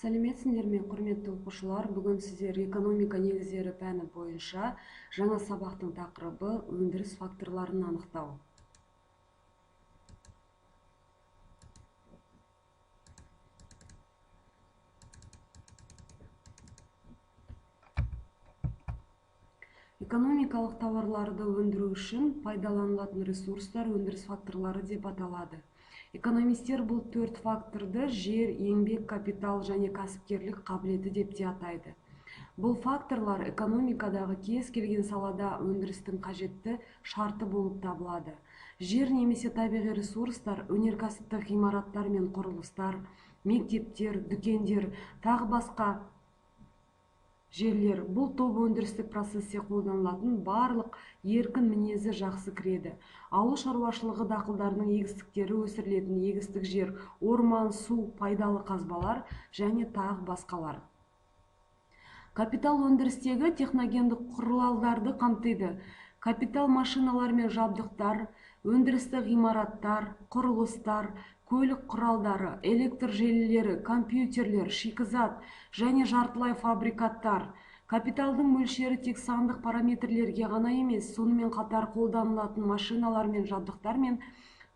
Сәлеметсіңдер ме, құрметті оқушылар. Бүгін сіздер экономика негіздері пәні бойынша жаңа сабақтың тақырыбы өндіріс факторларын анықтау. Экономикалық тауарларды өндіру үшін пайдаланылатын ресурстар өндіріс факторлары деп аталады. Экономистер бұл төрт факторды жер, еңбек, капитал және кәсіпкерлік қабілеті деп те атайды. Бұл факторлар экономикадағы кез келген салада өндірістің қажетті шарты болып табылады. Жер немесе табиғи ресурстар, өнеркәсіптік ғимараттар мен құрылыстар, мектептер, дүкендер, тағы басқа жерлер. Бұл топ өндірістік процесте қолданылатын барлық еркін мінезі жақсы кіреді. Ауыл шаруашылығы дақылдарының егістіктері өсірілетін егістік жер, орман, су, пайдалы қазбалар және тағы басқалар. Капитал өндірістегі техногендік құралдарды қамтиды. Капитал машиналар мен жабдықтар, өндірістік ғимараттар, құрылыстар, көлік құралдары, электр желілері, компьютерлер, шикізат және жартылай фабрикаттар. Капиталдың мөлшері тек сандық параметрлерге ғана емес, сонымен қатар қолданылатын машиналар мен жабдықтар мен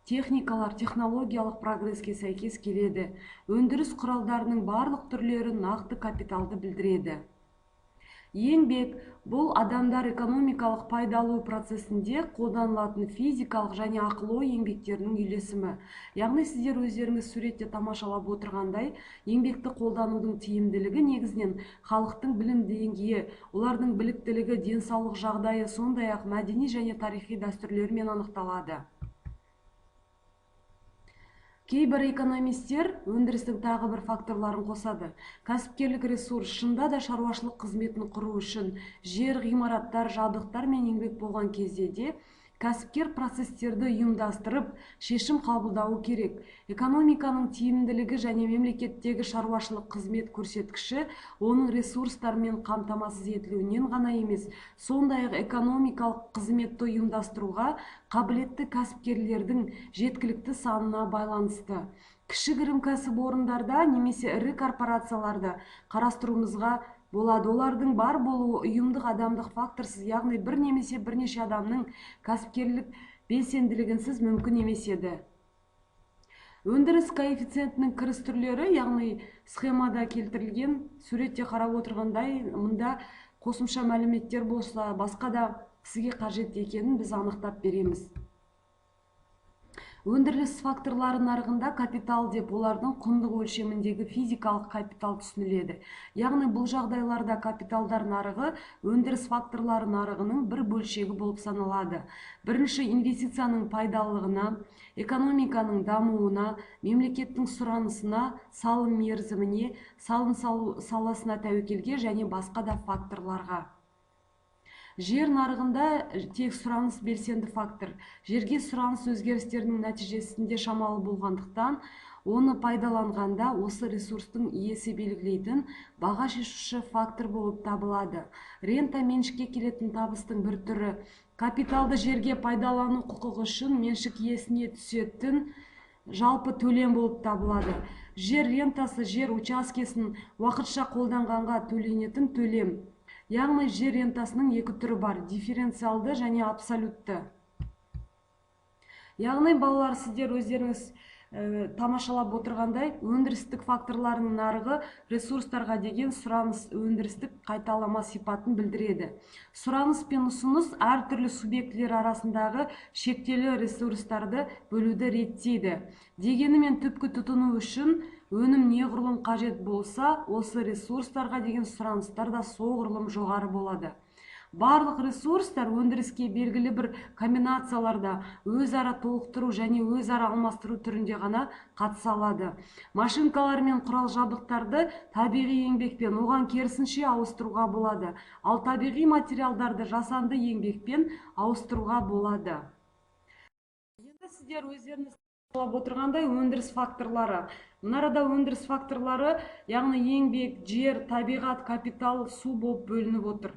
техникалар технологиялық прогреске сәйкес келеді. Өндіріс құралдарының барлық түрлері нақты капиталды білдіреді. Еңбек – бұл адамдар экономикалық пайдалану процесінде қолданылатын физикалық және ақыл ой еңбектерінің үйлесімі. Яғни сіздер өздеріңіз суретте тамашалап отырғандай, еңбекті қолданудың тиімділігі негізінен халықтың білім деңгейі, олардың біліктілігі, денсаулық жағдайы, сондай-ақ мәдени және тарихи дәстүрлермен анықталады. Кейбір экономистер өндірістің тағы бір факторларын қосады. Кәсіпкерлік ресурс шында да шаруашылық қызметін құру үшін жер, ғимараттар, жабдықтар мен еңбек болған кезде де кәсіпкер процестерді ұйымдастырып, шешім қабылдауы керек. Экономиканың тиімділігі және мемлекеттегі шаруашылық қызмет көрсеткіші оның ресурстармен қамтамасыз етілуінен ғана емес, сондай-ақ экономикалық қызметті ұйымдастыруға қабілетті кәсіпкерлердің жеткілікті санына байланысты. Кішігірім кәсіпорындарда немесе ірі корпорацияларда қарастыруымызға болады. Олардың бар болуы ұйымдық адамдық факторсыз, яғни бір немесе бірнеше адамның кәсіпкерлік белсенділігінсіз мүмкін емес еді. Өндіріс коэффициентінің кіріс түрлері, яғни схемада келтірілген, суретте қарап отырғандай, мұнда қосымша мәліметтер болса, басқа да сізге қажет екенін біз анықтап береміз. Өндіріс факторлары нарығында капитал деп олардың құндық өлшеміндегі физикалық капитал түсініледі. Яғни бұл жағдайларда капиталдар нарығы өндіріс факторлары нарығының бір бөлшегі болып саналады. Бірінші, инвестицияның пайдалылығына, экономиканың дамуына, мемлекеттің сұранысына, салым мерзіміне, салым саласына тәуекелге және басқа да факторларға. Жер нарығында тек сұраныс белсенді фактор. Жерге сұраныс өзгерістерінің нәтижесінде шамалы болғандықтан, оны пайдаланғанда осы ресурстың иесі белгілейтін баға шешуші фактор болып табылады. Рента меншікке келетін табыстың бір түрі. Капиталды жерге пайдалану құқығы үшін меншік иесіне түсетін жалпы төлем болып табылады. Жер рентасы жер учаскесін уақытша қолданғанға төленетін төлем. Яғни жер рентасының екі түрі бар, дифференциалды және абсолютті. Яғни балалар, сіздер өздеріңіз тамашалап отырғандай, өндірістік факторлардың нарығы ресурстарға деген сұраныс өндірістік қайталама сипатын білдіреді. Сұраныс пен ұсыныс әртүрлі субъектілер арасындағы шектеулі ресурстарды бөлуді реттейді. Дегенімен түпкі тұтыну үшін өнім неғұрлым қажет болса, осы ресурстарға деген сұраныстар да соғұрлым жоғары болады. Барлық ресурстар өндіріске белгілі бір комбинацияларда өзара толықтыру және өзара алмастыру түрінде ғана қатыса алады. Машинкалар мен құрал жабдықтарды табиғи еңбекпен, оған керісінше ауыстыруға болады. Ал табиғи материалдарды жасанды еңбекпен ауыстыруға болады. Енді сіздер өздеріңіз талап отырғандай өндіріс факторлары. Мынарада өндіріс факторлары, яғни еңбек, жер, табиғат, капитал, су болып бөлініп отыр.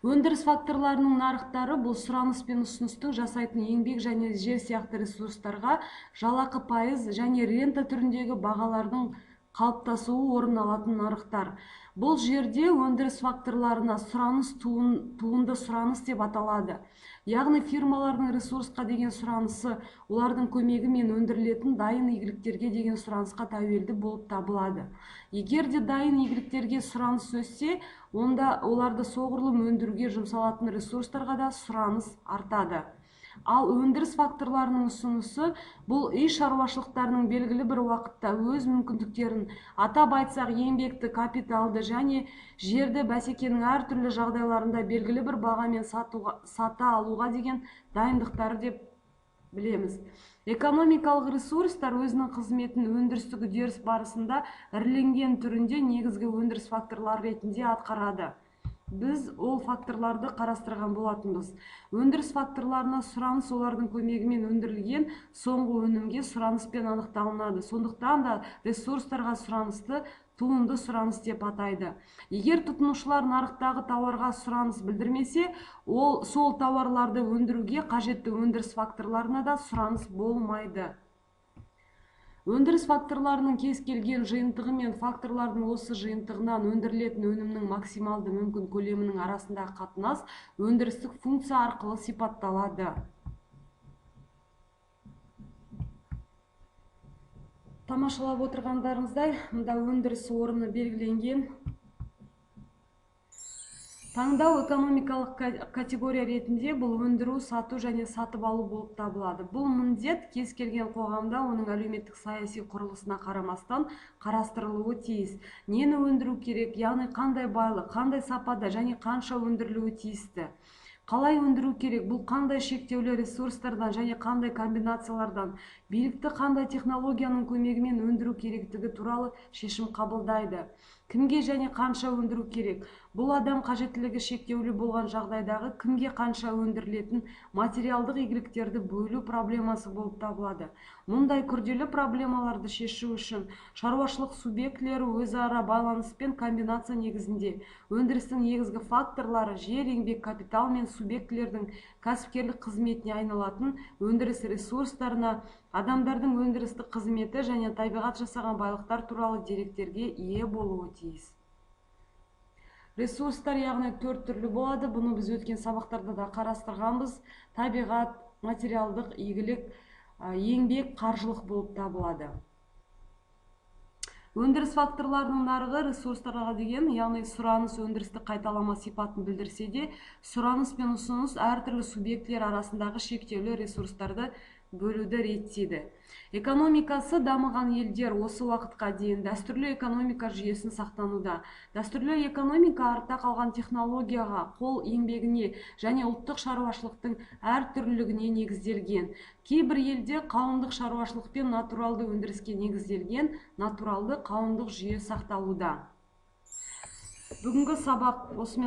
Өндіріс факторларының нарықтары бұл сұраныс пен ұсыныстың жасайтын еңбек және жер сияқты ресурстарға жалақы пайыз және рента түріндегі бағалардың қалыптасуы орын алатын нарықтар. Бұл жерде өндіріс факторларына сұраныс туынды сұраныс деп аталады. Яғни фирмалардың ресурсқа деген сұранысы олардың көмегімен өндірілетін дайын игіліктерге деген сұранысқа тәуелді болып табылады. Егер де дайын игіліктерге сұраныс өссе, онда оларды соғұрлым өндіруге жұмсалатын ресурстарға да сұраныс артады. Ал өндіріс факторларының ұсынысы бұл үй шаруашылықтарының белгілі бір уақытта өз мүмкіндіктерін, атап айтсақ еңбекті, капиталды және жерді бәсекенің әртүрлі жағдайларында белгілі бір бағамен сата алуға деген дайындықтары деп білеміз. Экономикалық ресурстар өзінің қызметін өндірістік үдеріс барысында іріленген түрінде негізгі өндіріс факторлары ретінде атқарады. Біз ол факторларды қарастырған болатынбыз. Өндіріс факторларына сұраныс олардың көмегімен өндірілген соңғы өнімге сұраныспен анықталынады. Сондықтан да ресурстарға сұранысты туынды сұраныс деп атайды. Егер тұтынушылар нарықтағы тауарға сұраныс білдірмесе, сол тауарларды өндіруге қажетті өндіріс факторларына да сұраныс болмайды. Өндіріс факторларының кез келген жиынтығы мен факторлардың осы жиынтығынан өндірілетін өнімнің максималды мүмкін көлемінің арасындағы қатынас өндірістік функция арқылы сипатталады. Тамашалап отырғандарыңыздай, мұнда өндіріс орны белгіленген. Таңдау экономикалық категория ретінде бұл өндіру, сату және сатып алу болып табылады. Бұл міндет кез келген қоғамда оның әлеуметтік саяси құрылысына қарамастан қарастырылуы тиіс. Нені өндіру керек, яғни қандай байлық, қандай сапада және қанша өндірілуі тиісті. Қалай өндіру керек, бұл қандай шектеулі ресурстардан және қандай комбинациялардан, билікті қандай технологияның көмегімен өндіру керектігі туралы шешім қабылдайды. Кімге және қанша өндіру керек? Бұл адам қажеттілігі шектеулі болған жағдайдағы кімге қанша өндірілетін материалдық игіліктерді бөлу проблемасы болып табылады. Мұндай күрделі проблемаларды шешу үшін шаруашылық субъектілері өзара байланыс пен комбинация негізінде өндірістің негізгі факторлары жер, еңбек, капитал мен субъектілердің кәсіпкерлік қызметіне айналатын өндіріс ресурстарына, адамдардың өндірістік қызметі және табиғат жасаған байлықтар туралы деректерге ие болуы тиіс. Ресурстар яғни 4 түрлі болады. Бұны біз өткен сабақтарда да қарастырғанбыз. Табиғат, материалдық игілік, еңбек, қаржылық болып табылады. Өндіріс факторларының нарығы ресурстарға деген, яғни сұраныс өндірісті қайталама сипатын білдірсе де, сұраныс пен ұсыныс әртүрлі субъектілер арасындағы шектеулі ресурстарды бөлуді реттейді. Экономикасы дамыған елдер осы уақытқа дейін дәстүрлі экономика жүйесін сақтануда. Дәстүрлі экономика артта қалған технологияға, қол еңбегіне және ұлттық шаруашылықтың әртүрлілігіне негізделген. Кейбір елде қауымдық шаруашылық пен натуралды өндіріске негізделген натуралды қауымдық жүйе сақталуда. Бүгінгі сабақ осымен